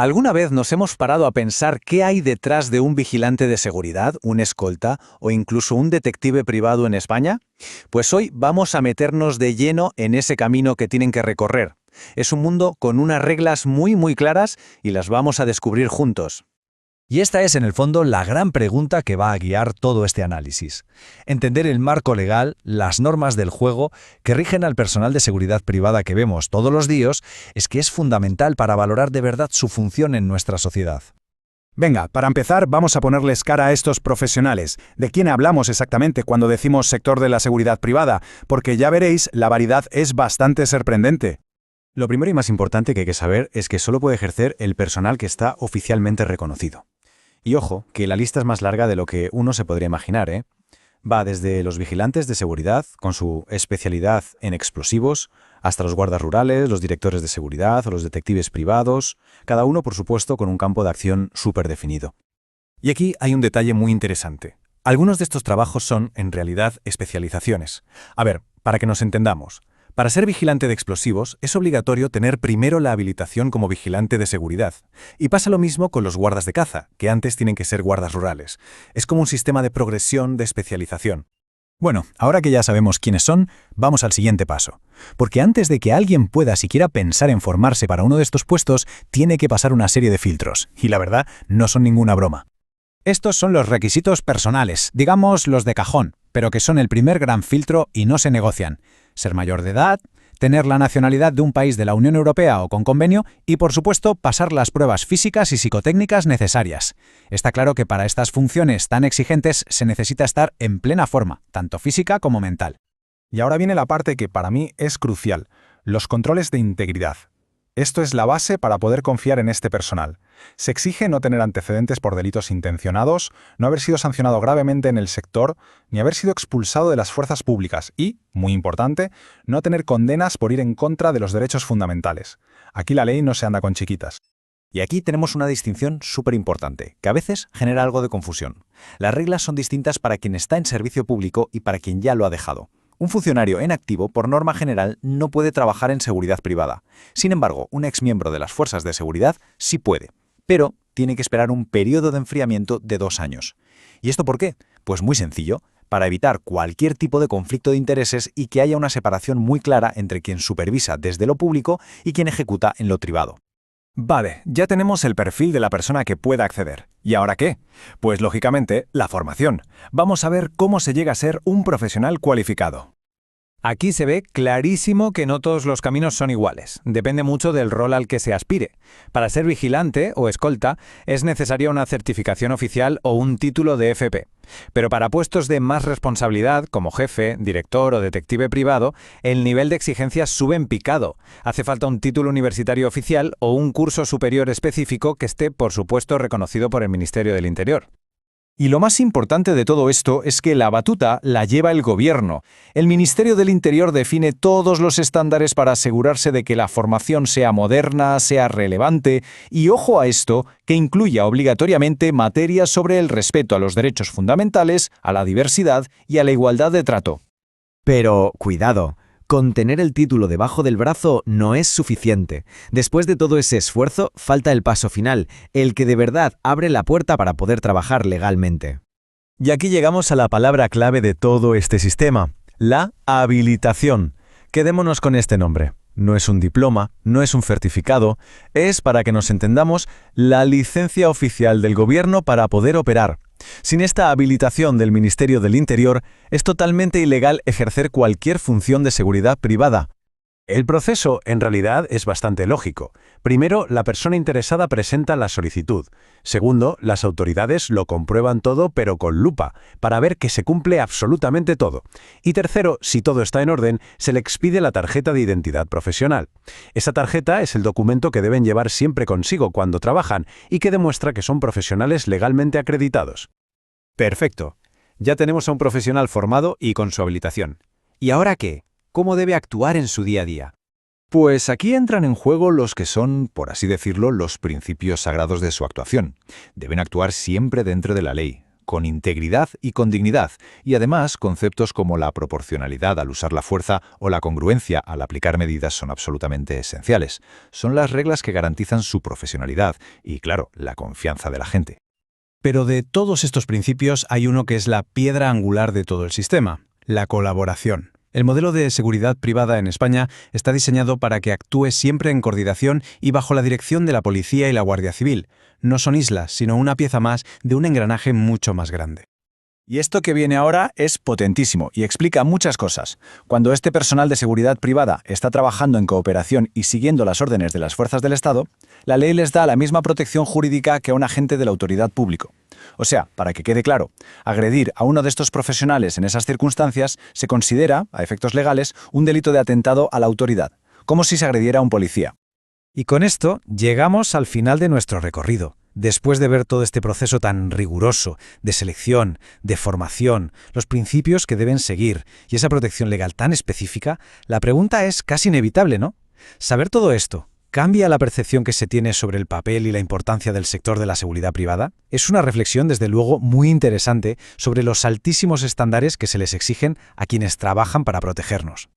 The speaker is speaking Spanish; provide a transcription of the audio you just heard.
¿Alguna vez nos hemos parado a pensar qué hay detrás de un vigilante de seguridad, un escolta o incluso un detective privado en España? Pues hoy vamos a meternos de lleno en ese camino que tienen que recorrer. Es un mundo con unas reglas muy claras y las vamos a descubrir juntos. Y esta es, en el fondo, la gran pregunta que va a guiar todo este análisis. Entender el marco legal, las normas del juego que rigen al personal de seguridad privada que vemos todos los días, es que es fundamental para valorar de verdad su función en nuestra sociedad. Venga, para empezar, vamos a ponerles cara a estos profesionales. ¿De quién hablamos exactamente cuando decimos sector de la seguridad privada? Porque ya veréis, la variedad es bastante sorprendente. Lo primero y más importante que hay que saber es que solo puede ejercer el personal que está oficialmente reconocido. Y ojo, que la lista es más larga de lo que uno se podría imaginar, ¿eh? Va desde los vigilantes de seguridad, con su especialidad en explosivos, hasta los guardas rurales, los directores de seguridad o los detectives privados, cada uno, por supuesto, con un campo de acción súper definido. Y aquí hay un detalle muy interesante. Algunos de estos trabajos son, en realidad, especializaciones. A ver, para que nos entendamos. Para ser vigilante de explosivos es obligatorio tener primero la habilitación como vigilante de seguridad. Y pasa lo mismo con los guardas de caza, que antes tienen que ser guardas rurales. Es como un sistema de progresión de especialización. Bueno, ahora que ya sabemos quiénes son, vamos al siguiente paso. Porque antes de que alguien pueda siquiera pensar en formarse para uno de estos puestos, tiene que pasar una serie de filtros. Y la verdad, no son ninguna broma. Estos son los requisitos personales, digamos los de cajón, pero que son el primer gran filtro y no se negocian. Ser mayor de edad, tener la nacionalidad de un país de la Unión Europea o con convenio y, por supuesto, pasar las pruebas físicas y psicotécnicas necesarias. Está claro que para estas funciones tan exigentes se necesita estar en plena forma, tanto física como mental. Y ahora viene la parte que para mí es crucial, los controles de integridad. Esto es la base para poder confiar en este personal. Se exige no tener antecedentes por delitos intencionados, no haber sido sancionado gravemente en el sector, ni haber sido expulsado de las fuerzas públicas y, muy importante, no tener condenas por ir en contra de los derechos fundamentales. Aquí la ley no se anda con chiquitas. Y aquí tenemos una distinción súper importante, que a veces genera algo de confusión. Las reglas son distintas para quien está en servicio público y para quien ya lo ha dejado. Un funcionario en activo, por norma general, no puede trabajar en seguridad privada. Sin embargo, un exmiembro de las fuerzas de seguridad sí puede, pero tiene que esperar un periodo de enfriamiento de 2 años. ¿Y esto por qué? Pues muy sencillo, para evitar cualquier tipo de conflicto de intereses y que haya una separación muy clara entre quien supervisa desde lo público y quien ejecuta en lo privado. Vale, ya tenemos el perfil de la persona que pueda acceder. ¿Y ahora qué? Pues lógicamente, la formación. Vamos a ver cómo se llega a ser un profesional cualificado. Aquí se ve clarísimo que no todos los caminos son iguales. Depende mucho del rol al que se aspire. Para ser vigilante o escolta es necesaria una certificación oficial o un título de FP. Pero para puestos de más responsabilidad, como jefe, director o detective privado, el nivel de exigencia sube en picado. Hace falta un título universitario oficial o un curso superior específico que esté, por supuesto, reconocido por el Ministerio del Interior. Y lo más importante de todo esto es que la batuta la lleva el gobierno. El Ministerio del Interior define todos los estándares para asegurarse de que la formación sea moderna, sea relevante y, ojo a esto, que incluya obligatoriamente materias sobre el respeto a los derechos fundamentales, a la diversidad y a la igualdad de trato. Pero, cuidado, con tener el título debajo del brazo no es suficiente. Después de todo ese esfuerzo, falta el paso final, el que de verdad abre la puerta para poder trabajar legalmente. Y aquí llegamos a la palabra clave de todo este sistema, la habilitación. Quedémonos con este nombre. No es un diploma, no es un certificado, es, para que nos entendamos, la licencia oficial del gobierno para poder operar. Sin esta habilitación del Ministerio del Interior, es totalmente ilegal ejercer cualquier función de seguridad privada. El proceso, en realidad, es bastante lógico. Primero, la persona interesada presenta la solicitud. Segundo, las autoridades lo comprueban todo, pero con lupa, para ver que se cumple absolutamente todo. Y tercero, si todo está en orden, se le expide la tarjeta de identidad profesional. Esa tarjeta es el documento que deben llevar siempre consigo cuando trabajan y que demuestra que son profesionales legalmente acreditados. Perfecto. Ya tenemos a un profesional formado y con su habilitación. ¿Y ahora qué? ¿Cómo debe actuar en su día a día? Pues aquí entran en juego los que son, por así decirlo, los principios sagrados de su actuación. Deben actuar siempre dentro de la ley, con integridad y con dignidad, y además conceptos como la proporcionalidad al usar la fuerza o la congruencia al aplicar medidas son absolutamente esenciales. Son las reglas que garantizan su profesionalidad y, claro, la confianza de la gente. Pero de todos estos principios hay uno que es la piedra angular de todo el sistema: la colaboración. El modelo de seguridad privada en España está diseñado para que actúe siempre en coordinación y bajo la dirección de la Policía y la Guardia Civil. No son islas, sino una pieza más de un engranaje mucho más grande. Y esto que viene ahora es potentísimo y explica muchas cosas. Cuando este personal de seguridad privada está trabajando en cooperación y siguiendo las órdenes de las fuerzas del Estado, la ley les da la misma protección jurídica que a un agente de la autoridad pública. O sea, para que quede claro, agredir a uno de estos profesionales en esas circunstancias se considera, a efectos legales, un delito de atentado a la autoridad, como si se agrediera a un policía. Y con esto llegamos al final de nuestro recorrido. Después de ver todo este proceso tan riguroso de selección, de formación, los principios que deben seguir y esa protección legal tan específica, la pregunta es casi inevitable, ¿no? Saber todo esto, ¿cambia la percepción que se tiene sobre el papel y la importancia del sector de la seguridad privada? Es una reflexión, desde luego, muy interesante sobre los altísimos estándares que se les exigen a quienes trabajan para protegernos.